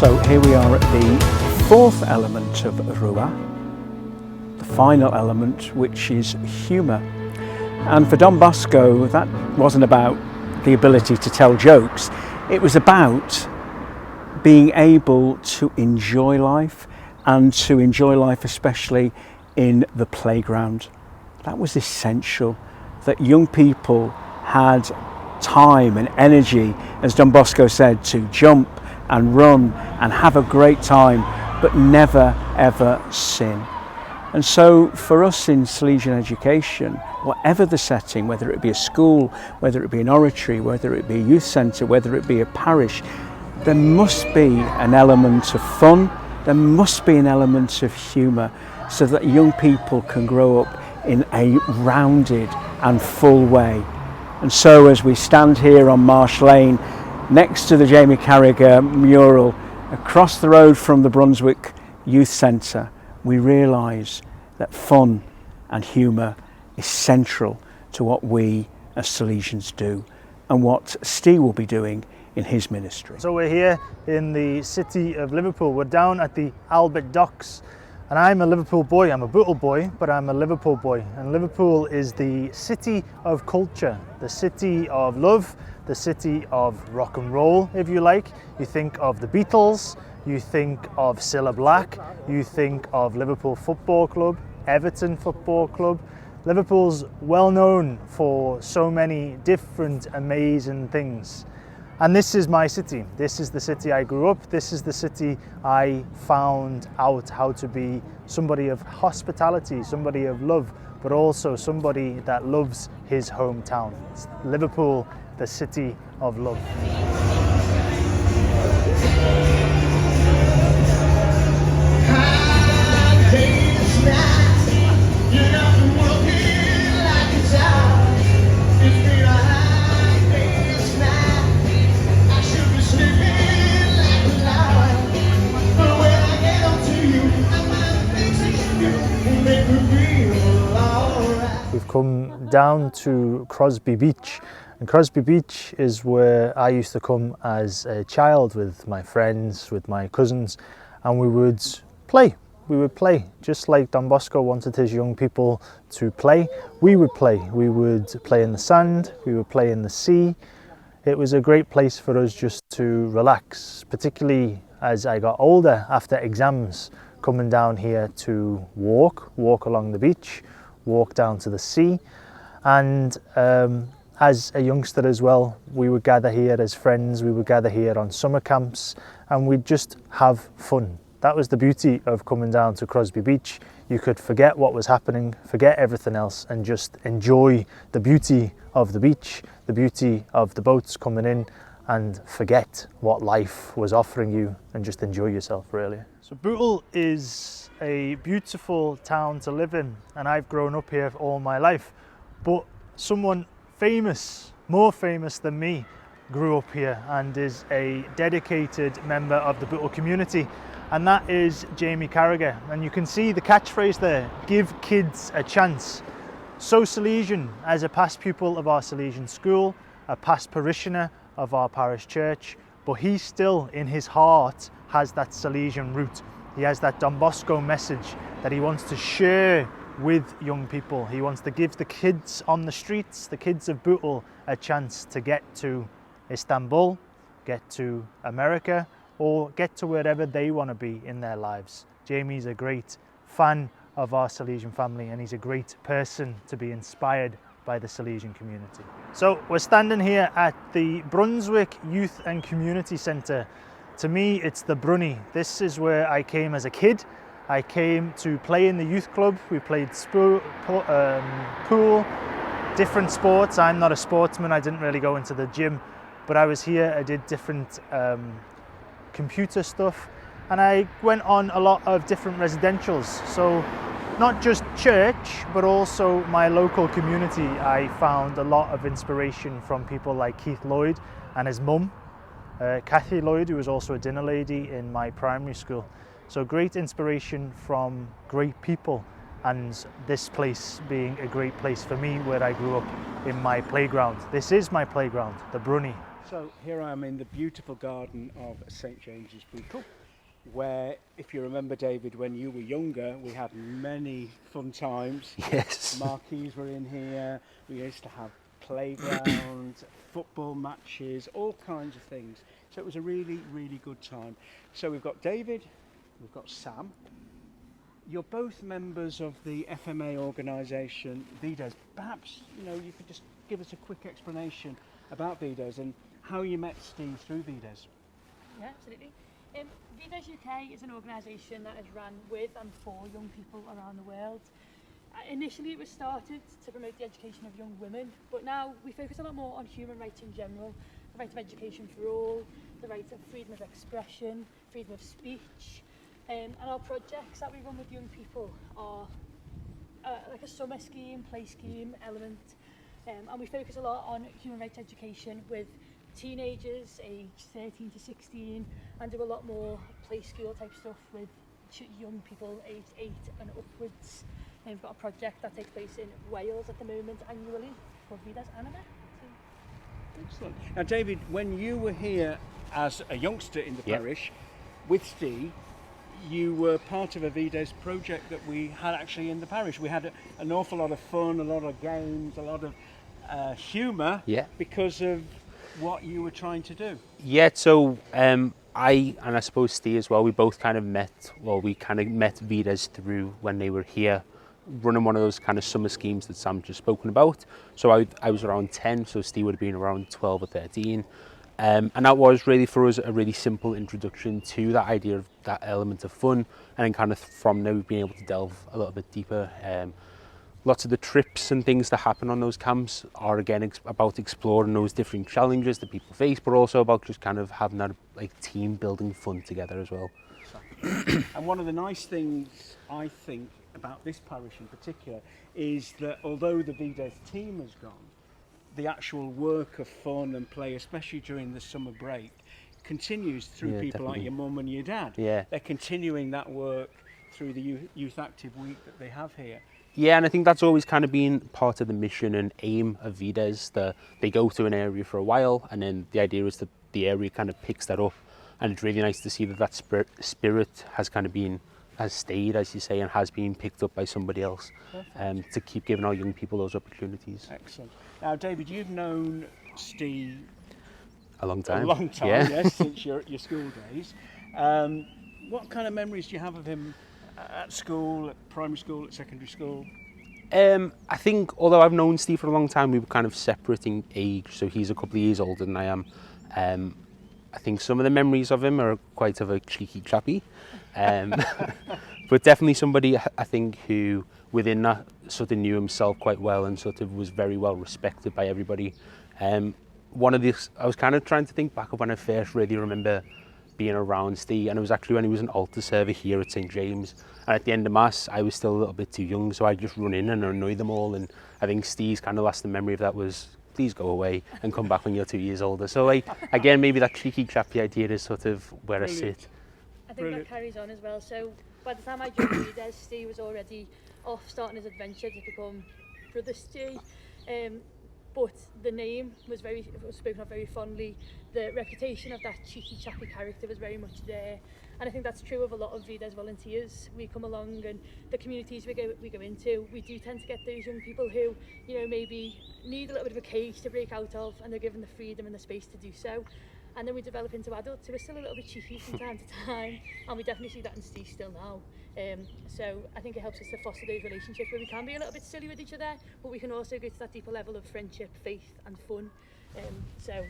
So here we are at the fourth element of RUAH, the final element, which is humour. And for Don Bosco, that wasn't about the ability to tell jokes. It was about being able to enjoy life, and to enjoy life especially in the playground. That was essential, that young people had time and energy, as Don Bosco said, to jump and run and have a great time, but never ever sin. And so for us in Salesian education, whatever the setting, whether it be a school, whether it be an oratory, whether it be a youth centre, whether it be a parish, there must be an element of fun, there must be an element of humour, so that young people can grow up in a rounded and full way. And so as we stand here on Marsh Lane, next to the Jamie Carragher mural, across the road from the Brunswick Youth Centre, we realise that fun and humour is central to what we as Salesians do, and what Steve will be doing in his ministry. So we're here in the city of Liverpool. We're down at the Albert Docks, and I'm a Liverpool boy. I'm a Bootle boy, but I'm a Liverpool boy. And Liverpool is the city of culture, the city of love, the city of rock and roll, if you like. You think of the Beatles, you think of Cilla Black, you think of Liverpool Football Club, Everton Football Club. Liverpool's well known for so many different amazing things. And this is my city. This is the city I grew up. This is the city I found out how to be somebody of hospitality, somebody of love, but also somebody that loves his hometown. It's Liverpool, the city of love. We've come down to Crosby Beach, and Crosby Beach is where I used to come as a child with my friends, with my cousins, and we would play. We would play, just like Don Bosco wanted his young people to play. We would play. We would play in the sand, we would play in the sea. It was a great place for us just to relax, particularly as I got older after exams, coming down here to walk along the beach, walk down to the sea. And as a youngster as well, we would gather here as friends, we would gather here on summer camps, and we'd just have fun. That was the beauty of coming down to Crosby Beach. You could forget what was happening, forget everything else, and just enjoy the beauty of the beach, the beauty of the boats coming in, and forget what life was offering you and just enjoy yourself, really. So Bootle is a beautiful town to live in, and I've grown up here all my life. But someone famous, more famous than me, grew up here and is a dedicated member of the Bootle community, and that is Jamie Carragher. And you can see the catchphrase there, give kids a chance. So Salesian, as a past pupil of our Salesian school, a past parishioner of our parish church, but he still in his heart has that Salesian root. He has that Don Bosco message that he wants to share with young people. He wants to give the kids on the streets, the kids of Bootle, a chance to get to Istanbul, get to America, or get to wherever they want to be in their lives. Jamie's a great fan of our Salesian family, and he's a great person to be inspired by the Salesian community. So we're standing here at the Brunswick Youth and Community Centre. To me, it's the Brunny. This is where I came as a kid. I came to play in the youth club. We played pool, different sports. I'm not a sportsman. I didn't really go into the gym, but I was here. I did different computer stuff, and I went on a lot of different residentials. So not just church, but also my local community. I found a lot of inspiration from people like Keith Lloyd and his mum, Kathy Lloyd, who was also a dinner lady in my primary school. So great inspiration from great people, and this place being a great place for me where I grew up in my playground. This is my playground, the Brunny. So here I am in the beautiful garden of St James's Beacon, where, if you remember, David, when you were younger, we had many fun times. Yes. Marquees were in here, we used to have playgrounds, football matches, all kinds of things. So it was a really, really good time. So we've got David, we've got Sam. You're both members of the FMA organisation, VDES. Perhaps, you could just give us a quick explanation about VDES and how you met Steve through VDES. Yeah, absolutely. VDES UK is an organisation that is run with and for young people around the world. Initially it was started to promote the education of young women, but now we focus a lot more on human rights in general, the right of education for all, the right of freedom of expression, freedom of speech, and our projects that we run with young people are like a summer scheme, play scheme element, and we focus a lot on human rights education with teenagers aged 13 to 16 and do a lot more play school type stuff with young people aged 8 and upwards. And we've got a project that takes place in Wales at the moment annually called VDES Anima. Excellent. Now David, when you were here as a youngster in the parish with Steve, you were part of a VDES project that we had actually in the parish. We had an awful lot of fun, a lot of games, a lot of humour because of what you were trying to do. Yeah, so I and I suppose Steve as well, we both kind of met VDES through when they were here running one of those kind of summer schemes that Sam just spoken about. So I was around 10, so Steve would have been around 12 or 13. And that was really for us a really simple introduction to that idea of that element of fun, and then kind of from there we've been able to delve a little bit deeper. Lots of the trips and things that happen on those camps are again about exploring those different challenges that people face, but also about just kind of having that like team building fun together as well. And one of the nice things I think about this parish in particular is that although the VDES team has gone, the actual work of fun and play, especially during the summer break, continues through people like your mum and your dad. Yeah. They're continuing that work through the Youth Active Week that they have here. Yeah, and I think that's always kind of been part of the mission and aim of VDES, that they go to an area for a while, and then the idea is that the area kind of picks that up, and it's really nice to see that that spirit has kind of has stayed, as you say, and has been picked up by somebody else, to keep giving our young people those opportunities. Excellent. Now, David, you've known Steve a long time. Yes, since your school days. What kind of memories do you have of him at school, at primary school, at secondary school? I think, although I've known Steve for a long time, we were kind of separate in age, so he's a couple of years older than I am. I think some of the memories of him are quite of a cheeky chappy, but definitely somebody I think who within that sort of knew himself quite well and sort of was very well respected by everybody. I was kind of trying to think back of when I first really remember being around Steve, and it was actually when he was an altar server here at St James, and at the end of Mass I was still a little bit too young, so I'd just run in and annoy them all, and I think Steve's kind of lasting memory of that was, please go away and come back when you're 2 years older. So like, again, maybe that cheeky chappy idea is sort of where I sit. I think that carries on as well. So by the time I joined VDES, Steve was already off starting his adventure to become Brother Steve. But the name was spoken of very fondly. The reputation of that cheeky chappy character was very much there, and I think that's true of a lot of VDES volunteers. We come along, and the communities we go into, we do tend to get those young people who, maybe need a little bit of a cage to break out of, and they're given the freedom and the space to do so. And then we develop into adults who are still a little bit cheeky from time to time, and we definitely see that in Steve still now. So I think it helps us to foster those relationships where we can be a little bit silly with each other, but we can also go to that deeper level of friendship, faith and fun. So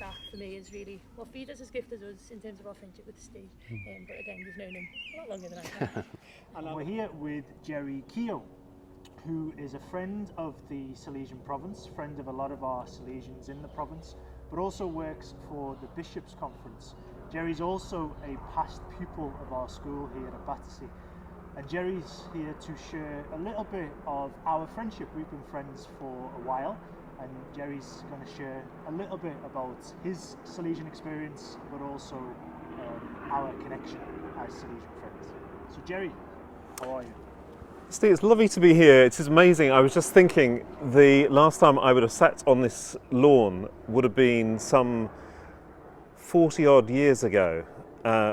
that for me is really what VDES has gifted us in terms of our friendship with Steve. But again, you've known him a lot longer than I have. And we're here with Jerry Keogh, who is a friend of the Salesian province, friend of a lot of our Salesians in the province, but also works for the Bishops' Conference. Jerry's also a past pupil of our school here at Battersea, and Jerry's here to share a little bit of our friendship. We've been friends for a while, and Jerry's going to share a little bit about his Salesian experience, but also our connection as Salesian friends. So Jerry, how are you? Steve, it's lovely to be here. It is amazing. I was just thinking the last time I would have sat on this lawn would have been some 40 odd years ago,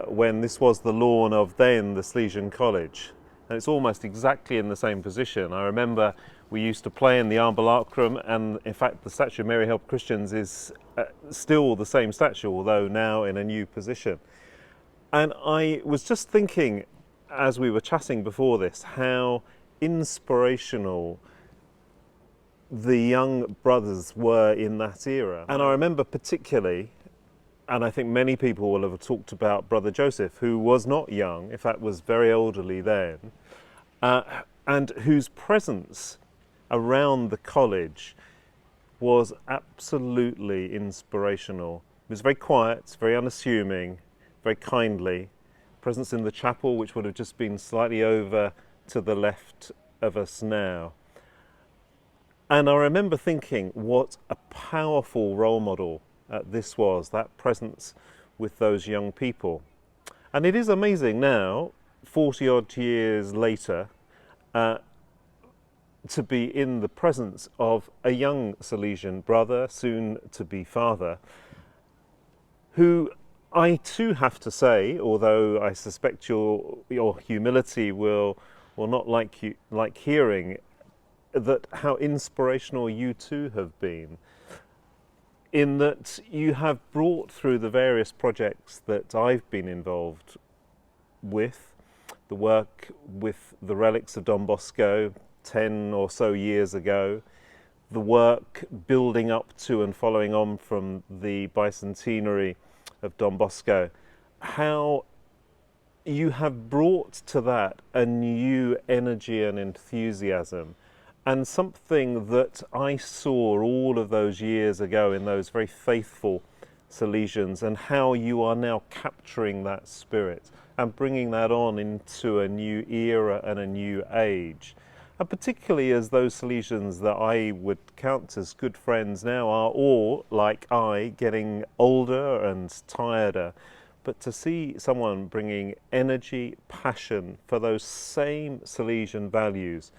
when this was the lawn of then the Salesian College. And it's almost exactly in the same position. I remember we used to play in the ambulacrum, and in fact the statue of Mary Help of Christians is still the same statue, although now in a new position. And I was just thinking, as we were chatting before this, how inspirational the young brothers were in that era. And I remember particularly, and I think many people will have talked about Brother Joseph, who was not young, in fact was very elderly then, and whose presence around the college was absolutely inspirational. It was very quiet, very unassuming, very kindly. Presence in the chapel, which would have just been slightly over to the left of us now. And I remember thinking what a powerful role model this was, that presence with those young people. And it is amazing now, 40 odd years later, to be in the presence of a young Salesian brother, soon to be father, who I too have to say, although I suspect your humility will not like hearing, that how inspirational you too have been, in that you have brought through the various projects that I've been involved with, the work with the relics of Don Bosco 10 or so years ago, the work building up to and following on from the bicentenary of Don Bosco, how you have brought to that a new energy and enthusiasm, and something that I saw all of those years ago in those very faithful Salesians, and how you are now capturing that spirit and bringing that on into a new era and a new age. And particularly as those Salesians that I would count as good friends now are all, like I, getting older and tireder. But to see someone bringing energy, passion for those same Salesian values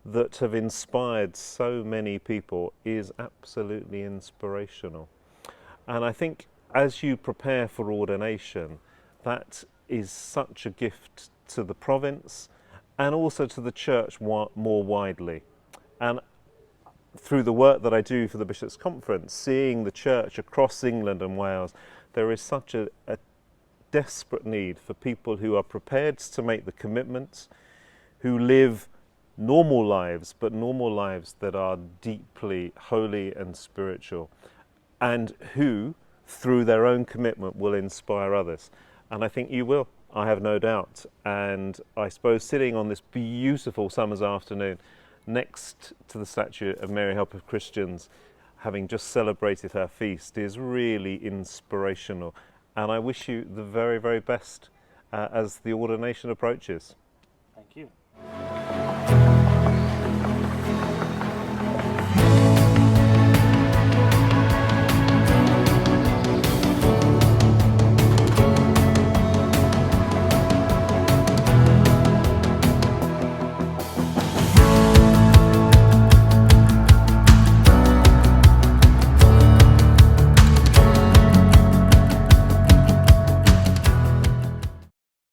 that have inspired so many people is absolutely inspirational. And I think as you prepare for ordination, that is such a gift to the province and also to the church more widely. And through the work that I do for the Bishops' Conference, seeing the church across England and Wales, there is such a desperate need for people who are prepared to make the commitments, who live normal lives, but normal lives that are deeply holy and spiritual, and who, through their own commitment, will inspire others. And I think you will. I have no doubt. And I suppose sitting on this beautiful summer's afternoon next to the statue of Mary Help of Christians, having just celebrated her feast, is really inspirational. And I wish you the very, very best as the ordination approaches. Thank you.